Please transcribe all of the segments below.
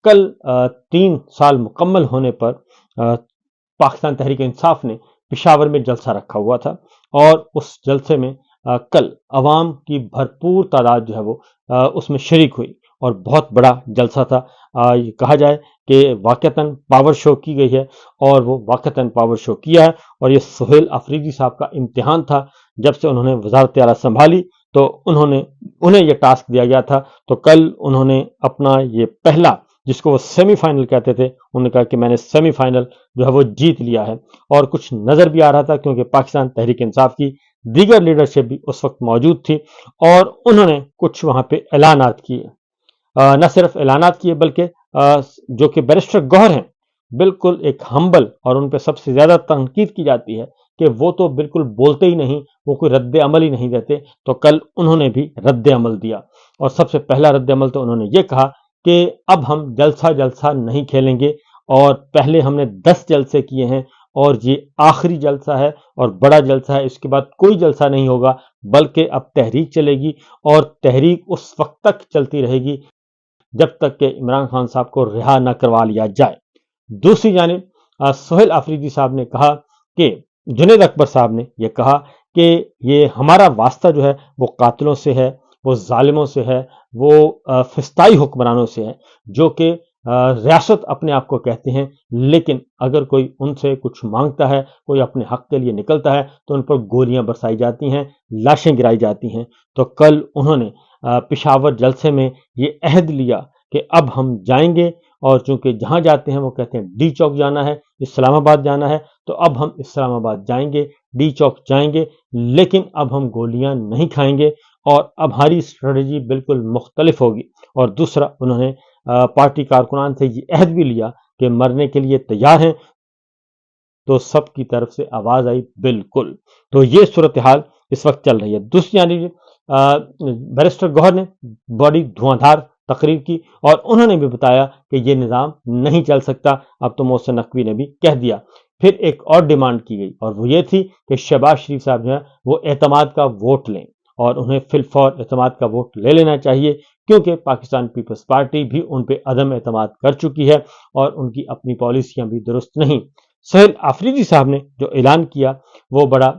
کل 3 سال مکمل ہونے پر پاکستان تحریک انصاف نے پشاور میں جلسہ رکھا ہوا تھا، اور اس جلسے میں کل عوام کی بھرپور تعداد جو ہے وہ اس میں شریک ہوئی، اور بہت بڑا جلسہ تھا۔ یہ کہا جائے کہ واقعتاً پاور شو کی گئی ہے، اور وہ واقعتاً پاور شو کیا ہے، اور یہ سہیل آفریدی صاحب کا امتحان تھا۔ جب سے انہوں نے وزارت اعلیٰ سنبھالی تو انہیں یہ ٹاسک دیا گیا تھا، تو کل انہوں نے اپنا یہ پہلا، جس کو وہ سیمی فائنل کہتے تھے، انہوں نے کہا کہ میں نے سیمی فائنل جو ہے وہ جیت لیا ہے، اور کچھ نظر بھی آ رہا تھا کیونکہ پاکستان تحریک انصاف کی دیگر لیڈرشپ بھی اس وقت موجود تھی، اور انہوں نے کچھ وہاں پہ اعلانات کیے۔ نہ صرف اعلانات کیے بلکہ جو کہ بیرسٹر گوہر ہیں، بالکل ایک ہمبل، اور ان پہ سب سے زیادہ تنقید کی جاتی ہے کہ وہ تو بالکل بولتے ہی نہیں، وہ کوئی رد عمل ہی نہیں دیتے، تو کل انہوں نے بھی رد عمل دیا، اور سب سے پہلا رد عمل تو انہوں نے یہ کہا کہ اب ہم جلسہ نہیں کھیلیں گے، اور پہلے ہم نے 10 جلسے کیے ہیں، اور یہ آخری جلسہ ہے اور بڑا جلسہ ہے، اس کے بعد کوئی جلسہ نہیں ہوگا، بلکہ اب تحریک چلے گی، اور تحریک اس وقت تک چلتی رہے گی جب تک کہ عمران خان صاحب کو رہا نہ کروا لیا جائے۔ دوسری جانب سہیل آفریدی صاحب نے کہا کہ جنید اکبر صاحب نے یہ کہا کہ یہ ہمارا واسطہ جو ہے وہ قاتلوں سے ہے، وہ ظالموں سے ہے، وہ فسطائی حکمرانوں سے ہے، جو کہ ریاست اپنے آپ کو کہتے ہیں، لیکن اگر کوئی ان سے کچھ مانگتا ہے، کوئی اپنے حق کے لیے نکلتا ہے، تو ان پر گولیاں برسائی جاتی ہیں، لاشیں گرائی جاتی ہیں۔ تو کل انہوں نے پشاور جلسے میں یہ عہد لیا کہ اب ہم جائیں گے، اور چونکہ جہاں جاتے ہیں وہ کہتے ہیں ڈی چوک جانا ہے، اسلام آباد جانا ہے، تو اب ہم اسلام آباد جائیں گے، ڈی چوک جائیں گے، لیکن اب ہم گولیاں نہیں کھائیں گے، اور اب ہماری اسٹریٹجی بالکل مختلف ہوگی۔ اور دوسرا، انہوں نے پارٹی کارکنان سے یہ عہد بھی لیا کہ مرنے کے لیے تیار ہیں، تو سب کی طرف سے آواز آئی بالکل۔ تو یہ صورتحال اس وقت چل رہی ہے۔ دوسری جانب بیرسٹر گوہر نے بڑی دھواں دھار تقریر کی، اور انہوں نے بھی بتایا کہ یہ نظام نہیں چل سکتا، اب تو محسن نقوی نے بھی کہہ دیا۔ پھر ایک اور ڈیمانڈ کی گئی، اور وہ یہ تھی کہ شہباز شریف صاحب جو ہے وہ اعتماد کا ووٹ لیں، اور انہیں فی الفور اعتماد کا ووٹ لے لینا چاہیے، کیونکہ پاکستان پیپلز پارٹی بھی ان پہ عدم اعتماد کر چکی ہے، اور ان کی اپنی پالیسیاں بھی درست نہیں۔ سہیل آفریدی صاحب نے جو اعلان کیا وہ بڑا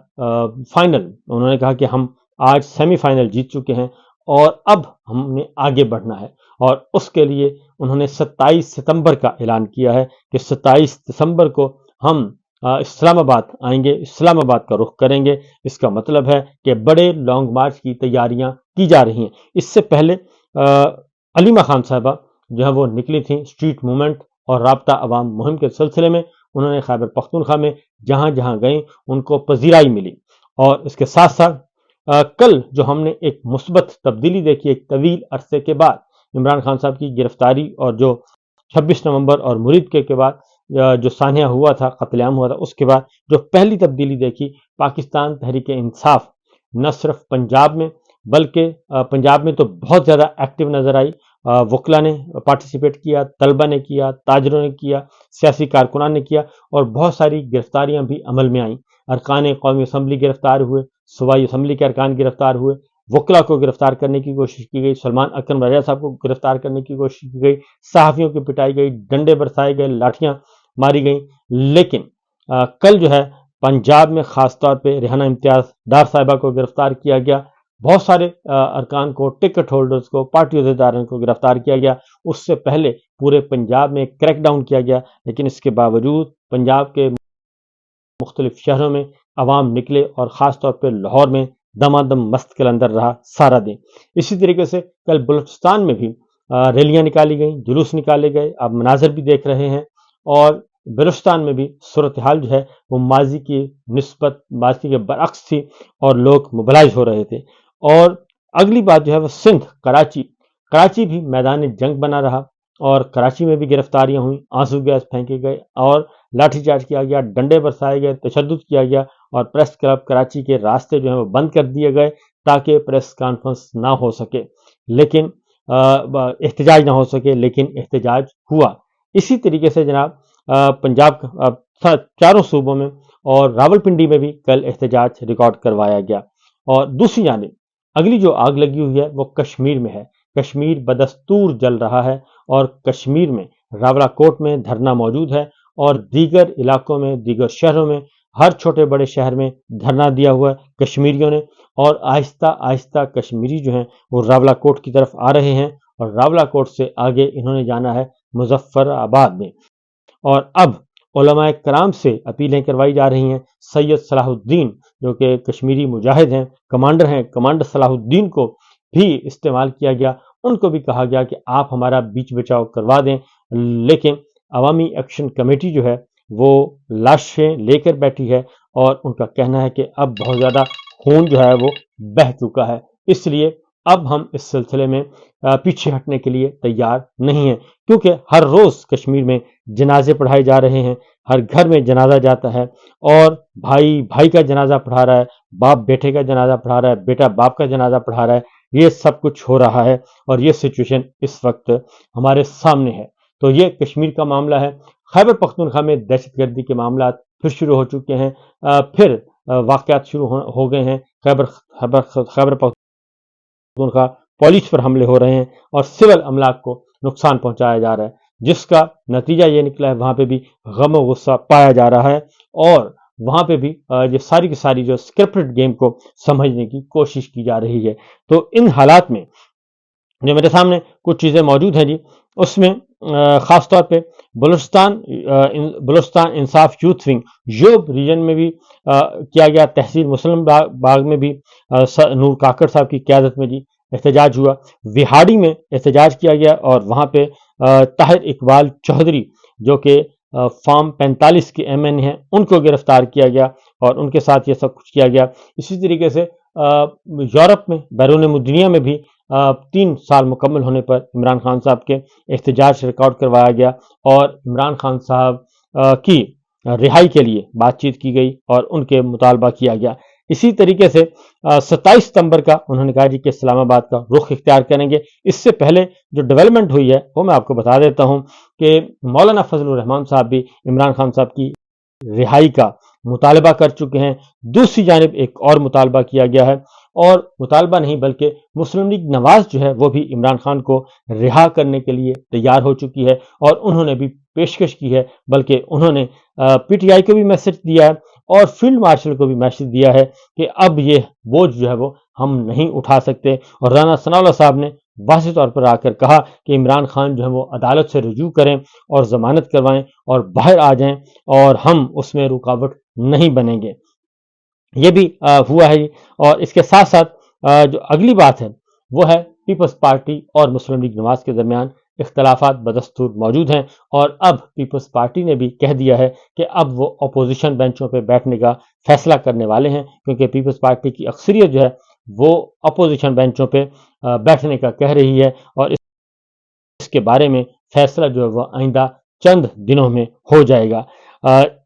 فائنل، انہوں نے کہا کہ ہم آج سیمی فائنل جیت چکے ہیں، اور اب ہم نے آگے بڑھنا ہے، اور اس کے لیے انہوں نے 27 ستمبر کا اعلان کیا ہے کہ 27 دسمبر کو ہم اسلام آباد آئیں گے، اسلام آباد کا رخ کریں گے۔ اس کا مطلب ہے کہ بڑے لانگ مارچ کی تیاریاں کی جا رہی ہیں۔ اس سے پہلے علیمہ خان صاحبہ جو ہے وہ نکلی تھیں اسٹریٹ موومنٹ اور رابطہ عوام مہم کے سلسلے میں، انہوں نے خیبر پختونخوا میں جہاں جہاں گئیں ان کو پذیرائی ملی، اور اس کے ساتھ ساتھ کل جو ہم نے ایک مثبت تبدیلی دیکھی، ایک طویل عرصے کے بعد عمران خان صاحب کی گرفتاری، اور جو 26 نومبر اور مرید کے بعد جو سانحہ ہوا تھا، قتل عام ہوا تھا، اس کے بعد جو پہلی تبدیلی دیکھی، پاکستان تحریک انصاف نہ صرف پنجاب میں بلکہ پنجاب میں تو بہت زیادہ ایکٹیو نظر آئی۔ وکلا نے پارٹیسپیٹ کیا، طلبہ نے کیا، تاجروں نے کیا، سیاسی کارکنان نے کیا، اور بہت ساری گرفتاریاں بھی عمل میں آئیں۔ ارکان قومی اسمبلی گرفتار ہوئے، صوبائی اسمبلی کے ارکان گرفتار ہوئے، وکلا کو گرفتار کرنے کی کوشش کی گئی، سلمان اکرم رضا صاحب کو گرفتار کرنے کی کوشش کی گئی، صحافیوں کی پٹائی گئی، ڈنڈے برسائے گئے، لاٹھیاں ماری گئیں، لیکن کل جو ہے پنجاب میں خاص طور پہ ریحانہ امتیاز ڈار صاحبہ کو گرفتار کیا گیا، بہت سارے ارکان کو، ٹکٹ ہولڈرز کو، پارٹی عہدیداروں کو گرفتار کیا گیا۔ اس سے پہلے پورے پنجاب میں کریک ڈاؤن کیا گیا، لیکن اس کے باوجود پنجاب کے مختلف شہروں میں عوام نکلے، اور خاص طور پہ لاہور میں دمادم مست کے اندر رہا سارا دن۔ اسی طریقے سے کل بلوچستان میں بھی ریلیاں نکالی گئیں، جلوس نکالے گئے، آپ مناظر بھی دیکھ رہے ہیں، اور بلوچستان میں بھی صورتحال جو ہے وہ ماضی کی نسبت، ماضی کے برعکس تھی، اور لوگ موبلائز ہو رہے تھے۔ اور اگلی بات جو ہے وہ سندھ، کراچی بھی میدان جنگ بنا رہا، اور کراچی میں بھی گرفتاریاں ہوئیں، آنسو گیس پھینکے گئے، اور لاٹھی چارج کیا گیا، ڈنڈے برسائے گئے، تشدد کیا گیا، اور پریس کلب کراچی کے راستے جو ہیں وہ بند کر دیے گئے تاکہ پریس کانفرنس نہ ہو سکے، لیکن احتجاج نہ ہو سکے، لیکن احتجاج ہوا۔ اسی طریقے سے جناب پنجاب چاروں صوبوں میں اور راولپنڈی میں بھی کل احتجاج ریکارڈ کروایا گیا۔ اور دوسری جانب اگلی جو آگ لگی ہوئی ہے وہ کشمیر میں ہے۔ کشمیر بدستور جل رہا ہے، اور کشمیر میں راولا کوٹ میں دھرنا موجود ہے اور دیگر علاقوں میں، دیگر شہروں میں، ہر چھوٹے بڑے شہر میں دھرنا دیا ہوا ہے کشمیریوں نے، اور آہستہ آہستہ کشمیری جو ہیں وہ راولا کوٹ کی طرف آ رہے ہیں، اور راولا کوٹ سے آگے انہوں نے جانا ہے مظفر آباد میں۔ اور اب علماء کرام سے اپیلیں کروائی جا رہی ہیں۔ سید صلاح الدین جو کہ کشمیری مجاہد ہیں، کمانڈر صلاح الدین کو بھی استعمال کیا گیا، ان کو بھی کہا گیا کہ آپ ہمارا بیچ بچاؤ کروا دیں، لیکن عوامی ایکشن کمیٹی جو ہے وہ لاشیں لے کر بیٹھی ہے، اور ان کا کہنا ہے کہ اب بہت زیادہ خون جو ہے وہ بہہ چکا ہے، اس لیے اب ہم اس سلسلے میں پیچھے ہٹنے کے لیے تیار نہیں ہیں، کیونکہ ہر روز کشمیر میں جنازے پڑھائے جا رہے ہیں، ہر گھر میں جنازہ جاتا ہے، اور بھائی بھائی کا جنازہ پڑھا رہا ہے، باپ بیٹے کا جنازہ پڑھا رہا ہے، بیٹا باپ کا جنازہ پڑھا رہا ہے، یہ سب کچھ ہو رہا ہے، اور یہ سچویشن اس وقت ہمارے سامنے ہے۔ تو یہ کشمیر کا معاملہ ہے۔ خیبر پختونخوا میں دہشت گردی کے معاملات پھر شروع ہو چکے ہیں، پھر واقعات شروع ہو گئے ہیں۔ خیبر پختونخوا پولیس پر حملے ہو رہے ہیں اور سول املاک کو نقصان پہنچایا جا رہا ہے، جس کا نتیجہ یہ نکلا ہے وہاں پہ بھی غم و غصہ پایا جا رہا ہے، اور وہاں پہ بھی یہ ساری کی ساری جو اسکرپٹڈ گیم کو سمجھنے کی کوشش کی جا رہی ہے۔ تو ان حالات میں جو میرے سامنے کچھ چیزیں موجود ہیں جی، اس میں خاص طور پہ بلوچستان انصاف یوتھ ونگ یوب ریجن میں بھی کیا گیا، تحصیل مسلم باغ میں بھی نور کاکڑ صاحب کی قیادت میں جی احتجاج ہوا، وہاڑی میں احتجاج کیا گیا، اور وہاں پہ طاہر اقبال چودھری جو کہ فارم 45 کے ایم این ہیں، ان کو گرفتار کیا گیا اور ان کے ساتھ یہ سب کچھ کیا گیا۔ اسی طریقے سے یورپ میں بیرون مدنیہ میں بھی 3 سال مکمل ہونے پر عمران خان صاحب کے احتجاج ریکارڈ کروایا گیا، اور عمران خان صاحب کی رہائی کے لیے بات چیت کی گئی اور ان کے مطالبہ کیا گیا۔ اسی طریقے سے 27 ستمبر کا انہوں نے کہا جی کہ اسلام آباد کا رخ اختیار کریں گے۔ اس سے پہلے جو ڈیولپمنٹ ہوئی ہے وہ میں آپ کو بتا دیتا ہوں کہ مولانا فضل الرحمان صاحب بھی عمران خان صاحب کی رہائی کا مطالبہ کر چکے ہیں۔ دوسری جانب ایک اور مطالبہ کیا گیا ہے، اور مطالبہ نہیں بلکہ مسلم لیگ نواز جو ہے وہ بھی عمران خان کو رہا کرنے کے لیے تیار ہو چکی ہے، اور انہوں نے بھی پیشکش کی ہے، بلکہ انہوں نے پی ٹی آئی کو بھی میسج دیا ہے اور فیلڈ مارشل کو بھی میسج دیا ہے کہ اب یہ بوجھ جو ہے وہ ہم نہیں اٹھا سکتے، اور رانا ثناء اللہ صاحب نے واضح طور پر آ کر کہا کہ عمران خان جو ہے وہ عدالت سے رجوع کریں اور ضمانت کروائیں اور باہر آ جائیں، اور ہم اس میں رکاوٹ نہیں بنیں گے۔ یہ بھی ہوا ہے، اور اس کے ساتھ ساتھ جو اگلی بات ہے وہ ہے پیپلز پارٹی اور مسلم لیگ نواز کے درمیان اختلافات بدستور موجود ہیں، اور اب پیپلز پارٹی نے بھی کہہ دیا ہے کہ اب وہ اپوزیشن بینچوں پہ بیٹھنے کا فیصلہ کرنے والے ہیں، کیونکہ پیپلز پارٹی کی اکثریت جو ہے وہ اپوزیشن بینچوں پہ بیٹھنے کا کہہ رہی ہے، اور اس کے بارے میں فیصلہ جو ہے وہ آئندہ چند دنوں میں ہو جائے گا۔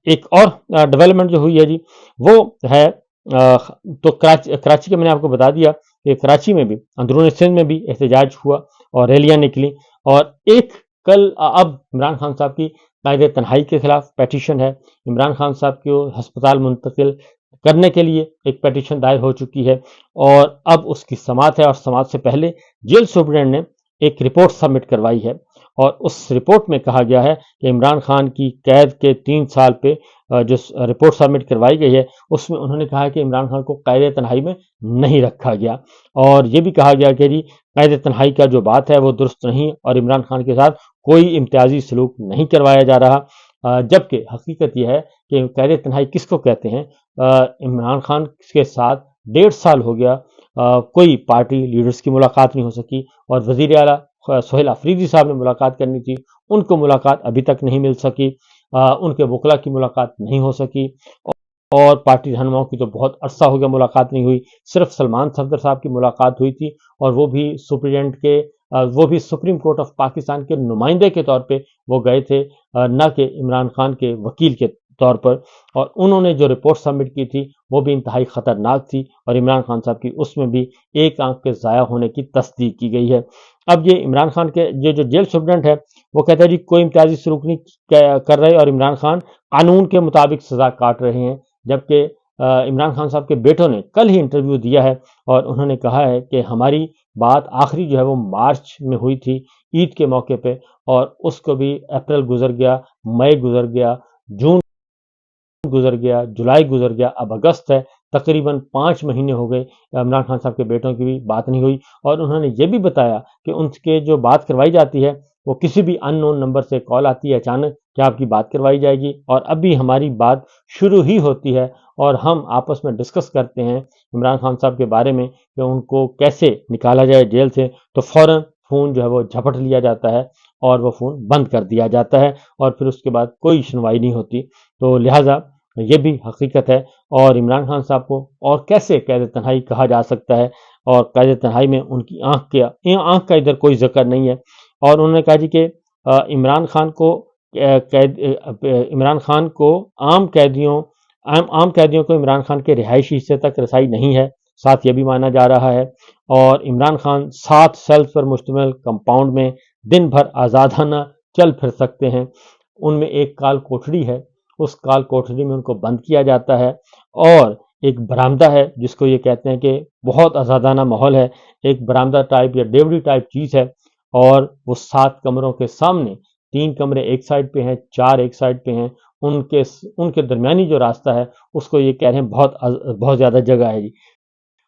ایک اور ڈیولپمنٹ جو ہوئی ہے جی وہ ہے تو کراچی کا میں نے آپ کو بتا دیا کہ کراچی میں بھی اندرون سندھ میں بھی احتجاج ہوا اور ریلیاں نکلی، اور ایک کل اب عمران خان صاحب کی قائد تنہائی کے خلاف پیٹیشن ہے، عمران خان صاحب کو ہسپتال منتقل کرنے کے لیے ایک پیٹیشن دائر ہو چکی ہے، اور اب اس کی سماعت ہے، اور سماعت سے پہلے جیل سپرنٹینڈنٹ نے ایک رپورٹ سبمٹ کروائی ہے، اور اس رپورٹ میں کہا گیا ہے کہ عمران خان کی قید کے 3 سال پہ جو رپورٹ سبمٹ کروائی گئی ہے اس میں انہوں نے کہا کہ عمران خان کو قید تنہائی میں نہیں رکھا گیا، اور یہ بھی کہا گیا کہ جی قید تنہائی کا جو بات ہے وہ درست نہیں، اور عمران خان کے ساتھ کوئی امتیازی سلوک نہیں کروایا جا رہا، جبکہ حقیقت یہ ہے کہ قید تنہائی کس کو کہتے ہیں۔ عمران خان کے ساتھ 1.5 سال ہو گیا، کوئی پارٹی لیڈرز کی ملاقات نہیں ہو سکی، اور وزیر اعلیٰ سہیل آفریدی صاحب نے ملاقات کرنی تھی، ان کو ملاقات ابھی تک نہیں مل سکی، ان کے وکلاء کی ملاقات نہیں ہو سکی، اور پارٹی رہنماؤں کی تو بہت عرصہ ہو گیا ملاقات نہیں ہوئی، صرف سلمان صفدر صاحب کی ملاقات ہوئی تھی، اور وہ بھی سپریم کورٹ آف پاکستان کے نمائندے کے طور پہ وہ گئے تھے، نہ کہ عمران خان کے وکیل کے طور پر، اور انہوں نے جو رپورٹ سبمٹ کی تھی وہ بھی انتہائی خطرناک تھی، اور عمران خان صاحب کی اس میں بھی ایک آنکھ کے ضائع ہونے کی تصدیق کی گئی ہے۔ اب یہ عمران خان کے جو جیل سپرنٹینڈنٹ ہے وہ کہتا ہے جی کوئی امتیازی سلوک نہیں کر رہے، اور عمران خان قانون کے مطابق سزا کاٹ رہے ہیں، جبکہ عمران خان صاحب کے بیٹوں نے کل ہی انٹرویو دیا ہے اور انہوں نے کہا ہے کہ ہماری بات آخری جو ہے وہ مارچ میں ہوئی تھی عید کے موقع پہ، اور اس کو بھی اپریل گزر گیا، مئی گزر گیا، جون گزر گیا، جولائی گزر گیا، اب اگست ہے، تقریباً 5 مہینے ہو گئے عمران خان صاحب کے بیٹوں کی بھی بات نہیں ہوئی۔ اور انہوں نے یہ بھی بتایا کہ ان کے جو بات کروائی جاتی ہے وہ کسی بھی ان نون نمبر سے کال آتی ہے اچانک کہ آپ کی بات کروائی جائے گی، اور ابھی ہماری بات شروع ہی ہوتی ہے اور ہم آپس میں ڈسکس کرتے ہیں عمران خان صاحب کے بارے میں کہ ان کو کیسے نکالا جائے جیل سے، تو فوراً فون جو ہے وہ جھپٹ لیا جاتا ہے اور وہ فون بند کر دیا جاتا ہے، اور پھر اس کے بعد کوئی سنوائی نہیں ہوتی۔ تو لہٰذا یہ بھی حقیقت ہے، اور عمران خان صاحب کو اور کیسے قید تنہائی کہا جا سکتا ہے، اور قید تنہائی میں ان کی آنکھ کا ادھر کوئی ذکر نہیں ہے۔ اور انہوں نے کہا جی کہ عمران خان کو عمران خان کو عام قیدیوں کو عمران خان کے رہائشی حصے تک رسائی نہیں ہے، ساتھ یہ بھی مانا جا رہا ہے۔ اور عمران خان 7 سیلز پر مشتمل کمپاؤنڈ میں دن بھر آزادانہ چل پھر سکتے ہیں۔ ان میں ایک کال کوٹڑی ہے، اس کال کوٹڑی میں ان کو بند کیا جاتا ہے، اور ایک برآمدہ ہے جس کو یہ کہتے ہیں کہ بہت آزادانہ ماحول ہے، ایک برآمدہ ٹائپ یا ڈیوڑی ٹائپ چیز ہے، اور وہ 7 کمروں کے سامنے 3 کمرے ایک سائڈ پہ ہیں، 4 ایک سائڈ پہ ہیں، ان کے درمیانی جو راستہ ہے اس کو یہ کہہ رہے ہیں بہت زیادہ جگہ ہے جی۔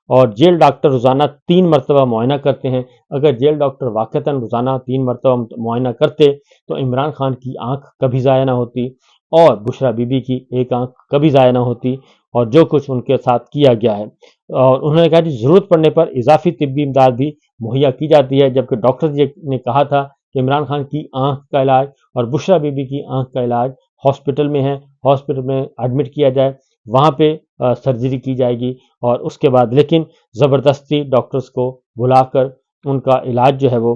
اور جیل ڈاکٹر روزانہ 3 مرتبہ معائنہ کرتے ہیں۔ اگر جیل ڈاکٹر واقعتاً روزانہ 3 مرتبہ معائنہ کرتے تو عمران خان کی آنکھ کبھی ضائع نہ ہوتی، اور بشرا بی بی کی ایک آنکھ کبھی ضائع نہ ہوتی، اور جو کچھ ان کے ساتھ کیا گیا ہے۔ اور انہوں نے کہا کہ ضرورت پڑنے پر اضافی طبی امداد بھی مہیا کی جاتی ہے، جبکہ ڈاکٹر نے کہا تھا کہ عمران خان کی آنکھ کا علاج اور بشرا بی بی کی آنکھ کا علاج ہاسپٹل میں ہے، ہاسپٹل میں ایڈمٹ کیا جائے، وہاں پہ سرجری کی جائے گی، اور اس کے بعد لیکن زبردستی ڈاکٹرز کو بلا کر ان کا علاج جو ہے وہ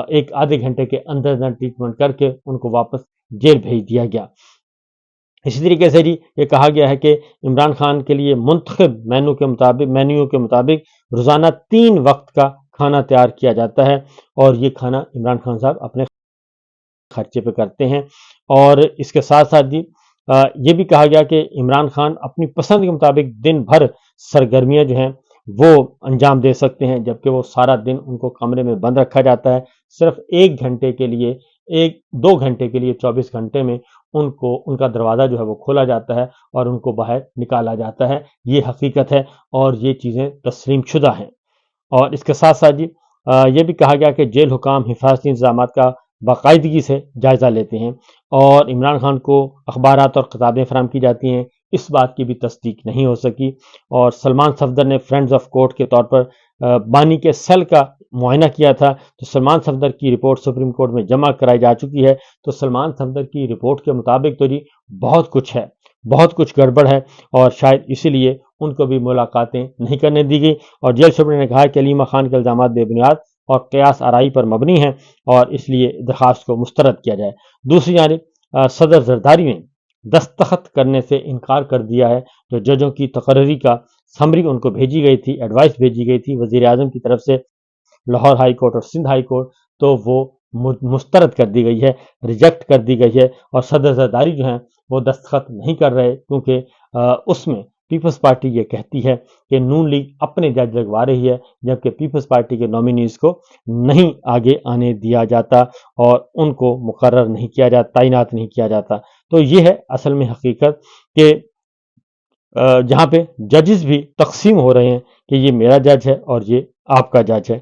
ایک آدھے گھنٹے کے اندر ٹریٹمنٹ کر کے ان کو واپس جیل بھیج دیا گیا۔ اسی طریقے سے جی یہ کہا گیا ہے کہ عمران خان کے لیے منتخب مینیو کے مطابق روزانہ 3 وقت کا کھانا تیار کیا جاتا ہے، اور یہ کھانا عمران خان صاحب اپنے خرچے پہ کرتے ہیں۔ اور اس کے ساتھ ساتھ جی یہ بھی کہا گیا کہ عمران خان اپنی پسند کے مطابق دن بھر سرگرمیاں جو ہیں وہ انجام دے سکتے ہیں، جبکہ وہ سارا دن ان کو کمرے میں بند رکھا جاتا ہے، صرف 1 گھنٹے کے لیے 2 گھنٹے کے لیے 24 گھنٹے میں ان کا دروازہ جو ہے وہ کھولا جاتا ہے اور ان کو باہر نکالا جاتا ہے۔ یہ حقیقت ہے اور یہ چیزیں تسلیم شدہ ہیں۔ اور اس کے ساتھ ساتھ جی یہ بھی کہا گیا کہ جیل حکام حفاظتی انتظامات کا باقاعدگی سے جائزہ لیتے ہیں، اور عمران خان کو اخبارات اور کتابیں فراہم کی جاتی ہیں، اس بات کی بھی تصدیق نہیں ہو سکی۔ اور سلمان صفدر نے فرینڈز آف کورٹ کے طور پر بانی کے سیل کا معائنہ کیا تھا، تو سلمان صفدر کی رپورٹ سپریم کورٹ میں جمع کرائی جا چکی ہے۔ تو سلمان صفدر کی رپورٹ کے مطابق تو جی بہت کچھ ہے، بہت کچھ گڑبڑ ہے، اور شاید اسی لیے ان کو بھی ملاقاتیں نہیں کرنے دی گئی۔ اور جیل سپرنٹنڈنٹ نے کہا کہ علیمہ خان کے الزامات بے بنیاد اور قیاس آرائی پر مبنی ہیں، اور اس لیے درخواست کو مسترد کیا جائے۔ دوسری جانب صدر زرداری نے دستخط کرنے سے انکار کر دیا ہے، جو ججوں کی تقرری کا سمری ان کو بھیجی گئی تھی، ایڈوائس بھیجی گئی تھی وزیر اعظم کی طرف سے لاہور ہائی کورٹ اور سندھ ہائی کورٹ، تو وہ مسترد کر دی گئی ہے، ریجیکٹ کر دی گئی ہے، اور صدر زرداری جو ہیں وہ دستخط نہیں کر رہے، کیونکہ اس میں پیپلز پارٹی یہ کہتی ہے کہ نون لیگ اپنے جج لگوا رہی ہے، جبکہ پیپلز پارٹی کے نامینیز کو نہیں آگے آنے دیا جاتا اور ان کو مقرر نہیں کیا جاتا، تعینات نہیں کیا جاتا۔ تو یہ ہے اصل میں حقیقت کہ جہاں پہ ججز بھی تقسیم ہو رہے ہیں کہ یہ میرا جج ہے اور یہ آپ کا جج ہے۔